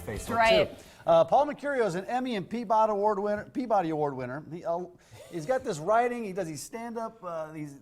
Facebook right. too. Paul Mecurio is an Emmy and Peabody Award winner. He's got this writing. He does these stand-up, these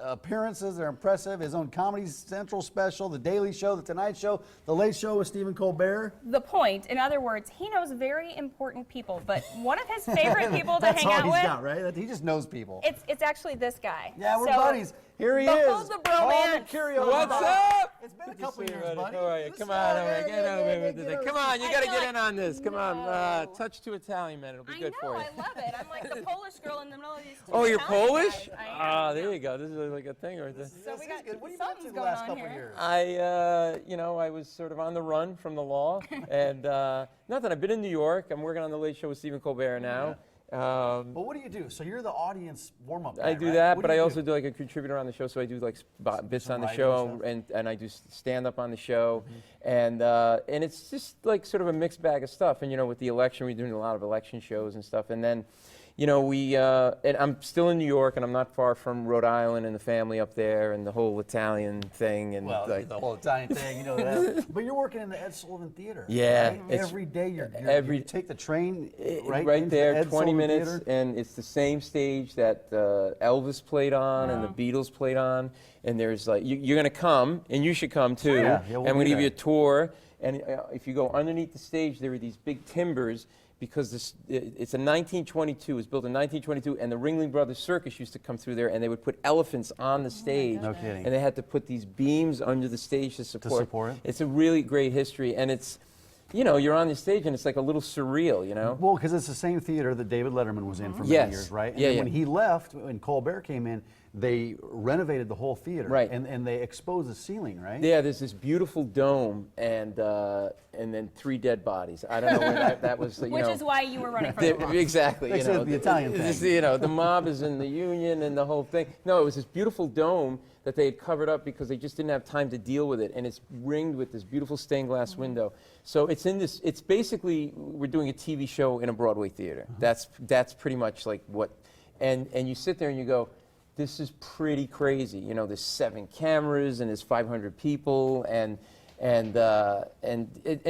appearances. They're impressive. His own Comedy Central special, The Daily Show, The Tonight Show, The Late Show with Stephen Colbert. The point, in other words, he knows very important people, but one of his favorite people to hang out That's all with. he's got, right? He just knows people. It's actually this guy. Yeah, we're buddies. Here he is. The Paul bromance. Mecurio. What's up? It's been a couple years, buddy. How are you? Come on, get over. Come on, you got to get in on this. Come on, touch to Italian, man. It'll be good for you. I love it. I'm like the Polish girl in the middle of these two Oh, you're Italian Polish? guys. Ah, there you go. This is like a thing right there. So we got What have you been up to something's the going last on couple here. years? I was sort of on the run from the law, and nothing. I've been in New York. I'm working on the Late Show with Stephen Colbert now. But what do you do? So you're the audience warm-up guy, I do right? that, What but do I you also do like a contributor on the show, so I do like bits Some on the writing show, and and I do stand-up on the show, and it's just like sort of a mixed bag of stuff. And with the election, we're doing a lot of election shows and stuff, and then. And I'm still in New York, and I'm not far from Rhode Island and the family up there, and the whole Italian thing, and Well, like the whole Italian thing, you know that. But you're working in the Ed Sullivan Theater. Yeah, right? it's Every day you take the train right into there, Ed 20 Sullivan minutes, Theater. and it's the same stage that Elvis played on and the Beatles played on. And there's like you're gonna come, and you should come too. Yeah, we'll and we're be gonna give you a there. tour. And if you go underneath the stage, there are these big timbers. Because it's a 1922, it was built in 1922, and the Ringling Brothers Circus used to come through there, and they would put elephants on the stage. No kidding. And they had to put these beams under the stage to support it? It's a really great history, and it's, you're on the stage, and it's like a little surreal, Well, because it's the same theater that David Letterman was in for many Yes. years, right? And Yeah, then yeah. when he left, when Colbert came in, they renovated the whole theater. Right. And they exposed the ceiling, right? Yeah, there's this beautiful dome, and then 3 dead bodies. I don't know where that was. Which is why you were running from the law. Exactly. They said the Italian this, thing. the mob is in the union and the whole thing. No, it was this beautiful dome that they had covered up because they just didn't have time to deal with it, and it's ringed with this beautiful stained glass window. So it's in this. It's basically we're doing a TV show in a Broadway theater. That's pretty much like what, and you sit there and you go. This is pretty crazy. There's 7 cameras and there's 500 people and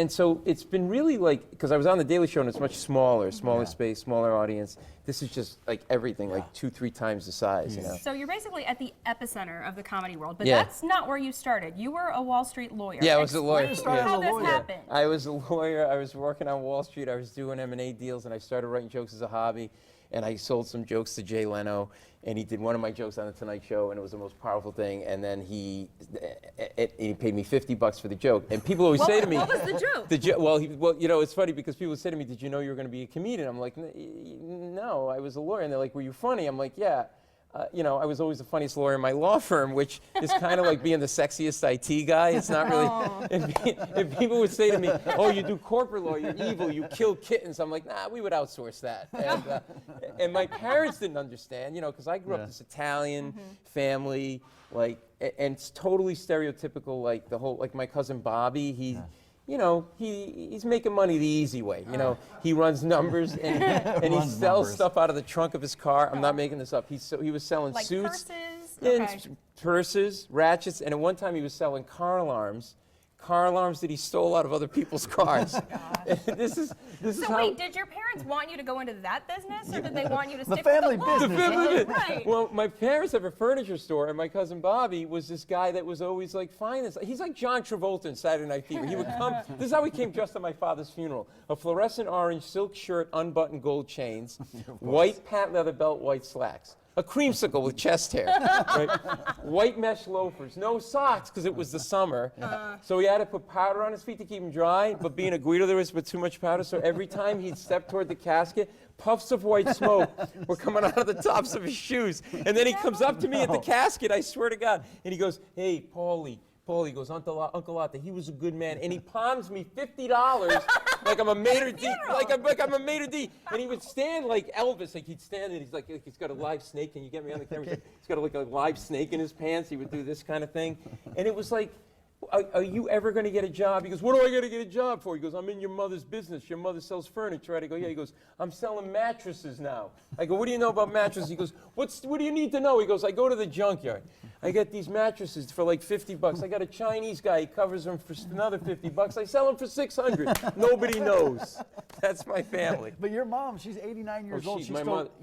so it's been really like, because I was on the Daily Show and it's much smaller space, smaller audience. This is just like everything, like 2-3 times the size. So you're basically at the epicenter of the comedy world, but Yeah. that's not where you started. You were a Wall Street lawyer. Yeah, I was a lawyer. Explain Yeah. how this happened. I was a lawyer. I was working on Wall Street. I was doing M&A deals, and I started writing jokes as a hobby. And I sold some jokes to Jay Leno, and he did one of my jokes on The Tonight Show, and it was the most powerful thing. And then he paid me $50 for the joke. And people always say to me, what was the joke? Well, it's funny because people say to me, "Did you know you were going to be a comedian?" I'm like, "No, I was a lawyer." And they're like, "Were you funny?" I'm like, "Yeah." I was always the funniest lawyer in my law firm, which is kind of like being the sexiest IT guy. It's not really. If people would say to me, "Oh, you do corporate law, you're evil, you kill kittens," I'm like, "Nah, we would outsource that." And my parents didn't understand, because I grew up this Italian family, and it's totally stereotypical, like the whole, like my cousin Bobby, he's making money the easy way. He runs numbers and he sells stuff out of the trunk of his car. I'm not making this up. He was selling Like suits, purses? and purses, ratchets, and at one time he was selling car alarms that he stole out of other people's cars. this is So how. wait, did your parents want you to go into that business, or did they want you to stick family with the law? business. The family bit. Right. Well, my parents have a furniture store, and my cousin Bobby was this guy that was always like finance. He's like John Travolta in Saturday Night Fever. He would come. This is how he came dressed at my father's funeral: a fluorescent orange silk shirt, unbuttoned gold chains, white patent leather belt, white slacks. A creamsicle with chest hair, right? White mesh loafers, no socks because it was the summer. So he had to put powder on his feet to keep them dry, but being a Guido there was put too much powder, so every time he'd step toward the casket, puffs of white smoke were coming out of the tops of his shoes. And then he comes up to me at the casket, I swear to God, and he goes, "Hey, Paulie." Paul, he goes, Uncle Arthur, he was a good man, and he palms me $50 like I'm a maitre d', like I'm a maitre d', and he would stand like Elvis, like he'd stand and he's like, he's got a live snake, can you get me on the camera? He's got like a live snake in his pants. He would do this kind of thing, and it was like are you ever going to get a job? He goes, what do I got to get a job for? He goes, I'm in your mother's business. Your mother sells furniture. I go, yeah. He goes, I'm selling mattresses now. I go, what do you know about mattresses? He goes, what do you need to know? He goes, I go to the junkyard. I get these mattresses for like $50. I got a Chinese guy. He covers them for another $50. I sell them for $600. Nobody knows. That's my family. But your mom, she's 89 years old. You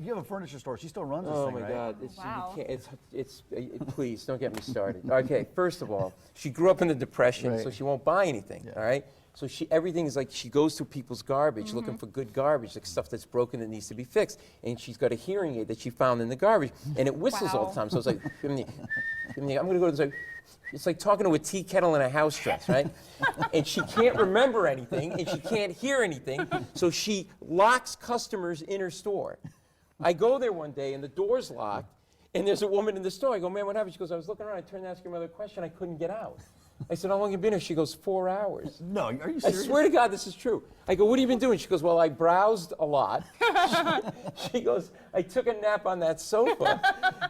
have a furniture store. She still runs this thing, right? Oh, my God. Wow. You can't, please, don't get me started. Okay, first of all, she grew up in the Depression, Right. so she won't buy anything, all right? So everything is like she goes through people's garbage looking for good garbage, like stuff that's broken that needs to be fixed. And she's got a hearing aid that she found in the garbage, and it whistles all the time. So it's like, I'm going to go to this. It's like talking to a tea kettle in a house dress, right? And she can't remember anything, and she can't hear anything, so she locks customers in her store. I go there one day, and the door's locked, and there's a woman in the store. I go, man, what happened? She goes, I was looking around. I turned to ask her another question. I couldn't get out. I said, how long have you been here? She goes, 4 hours. No, are you I serious? swear to God, this is true. I go, what have you been doing? She goes, well, I browsed a lot. She goes, I took a nap on that sofa.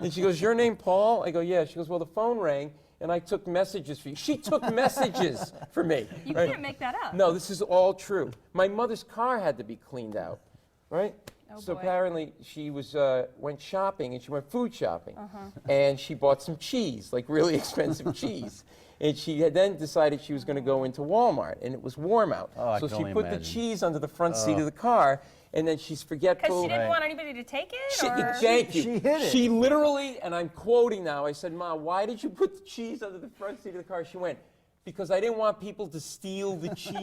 And she goes, your name Paul? I go, yeah. She goes, well, the phone rang, and I took messages for you. She took messages for me. You right? can't make that up. No, this is all true. My mother's car had to be cleaned out, right? Oh, So boy. apparently she went shopping, and she went food shopping. And she bought some cheese, like really expensive cheese. And she had then decided she was going to go into Walmart, and it was warm out. Oh, I so can she only put the imagine. cheese under the front seat of the car, and then she's forgetful. Because she didn't Right. want anybody to take it? She, or? thank you. She hid it. She literally, and I'm quoting now, I said, Mom, why did you put the cheese under the front seat of the car? She went, because I didn't want people to steal the cheese.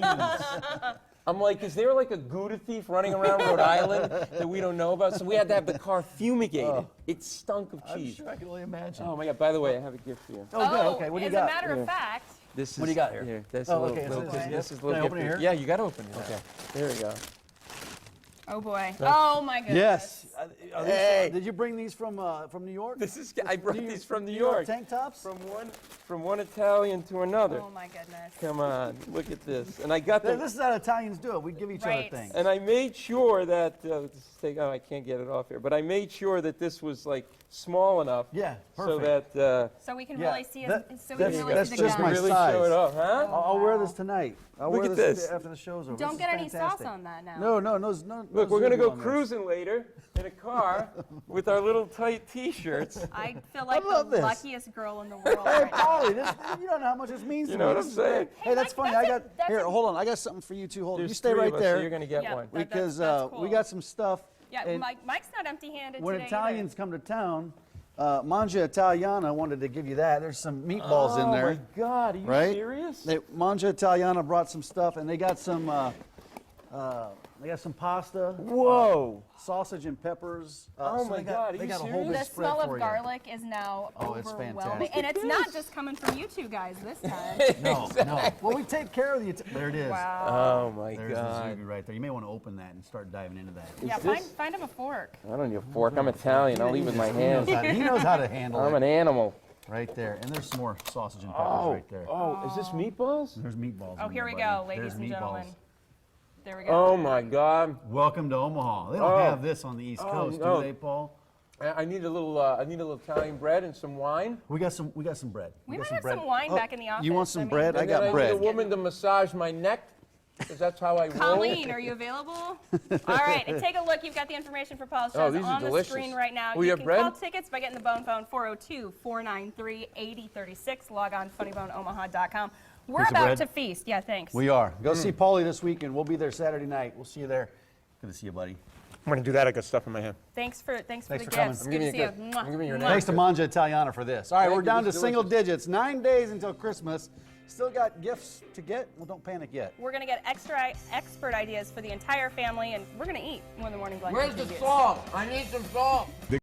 I'm like, is there like a Gouda thief running around Rhode Island that we don't know about? So we had to have the car fumigated. It stunk of I'm cheese. sure I can only imagine. Oh my God, by the way, I have a gift for you. Oh, good. Okay, what do you as got? a matter of fact, This is, What do you got here? This Oh, is okay, a little, so this is a Can I little open gift it for here? you. Yeah, you got to open it. Okay, there we go. oh boy. Oh my goodness. Yes. Are these- Hey. Did you bring these from New York? I brought these from New York York. tank tops? From one Italian to another. Oh my goodness. Come on, look at this. And I got them. This is how Italians do it. We give each Right. other things. And I made sure that, I can't get it off here, but I made sure that this was like small enough. Yeah, so perfect. that So we can Yeah, really see that- so we can that's- really that's see the just guy. my really size. show it off, huh? I'll wear this tonight. I'll Look wear at this this. after the show's over. Don't This get is any fantastic. sauce on that now. No. Look, we're gonna zooty go on this. cruising later in a car with our little tight T-shirts. I feel like the love this. luckiest girl in the world Hey, right now. Paulie, you don't know how much this means You to know me. what This I'm is saying? great. Hey, that's Mike, funny. that's Here, a- hold on. I got something for you too. Hold on. There's You stay three right of us, there. so you're gonna get Yeah. one. Because that's we cool. got some stuff. Yeah, and Mike's not empty-handed when today Italians come to town, Mangia Italiana wanted to give you that. There's some meatballs in there. Oh my God, are you Right? serious? Mangia Italiana brought some stuff, and they got some pasta. Whoa. Sausage and peppers. Oh so my they got, God, are they you got a whole serious? big The spread smell for of you. garlic is now Oh, it's overwhelming. fantastic. And it's not just coming from you two guys this time. No. Well, we take care of the. There it is. Wow. Oh my There's the God. zooty right there. You may want to open that and start diving into that. Yeah, this- find him a fork. I don't need a fork. I'm Italian. I'll eat with my hands. He knows how to handle I'm it. an animal. Right there. And there's some more sausage and peppers Oh, right there. oh, is this meatballs? There's meatballs. Oh, in here there, we buddy. go, ladies There's and meatballs. gentlemen. There we go. Oh my God. Welcome to Omaha. They don't Oh. have this on the East Coast, no. do they, Paul? I need a little Italian bread and some wine. We got some bread. We got might have bread. some wine Oh, back in the office. You want some I mean- bread? I And got then I bread. need a woman to massage my neck, because that's how I roll. Colleen, are you available? All right, and take a look. You've got the information for Paul's Oh, shows these are on the delicious. screen right now. Oh, you you have can bread? call tickets by getting the Bone Phone 402-493-8036. Log on funnyboneomaha.com. We're Piece of about bread? to feast. Yeah, thanks. We are. Go see Paulie this weekend. We'll be there Saturday night. We'll see you there. Good to see you, buddy. I'm gonna do that. I got stuff in my hand. Thanks for the for gifts. coming. I'm Good to giving see you you. a gift. Mwah. I'm giving you a Mwah. Thanks to Mangia Italiana for this. All right, Thank we're you. down to This is single delicious. digits. 9 days until Christmas. Still got gifts to get. Well, don't panic yet. We're going to get extra expert ideas for the entire family, and we're going to eat more than morning blend. Where's the salt? I need some salt.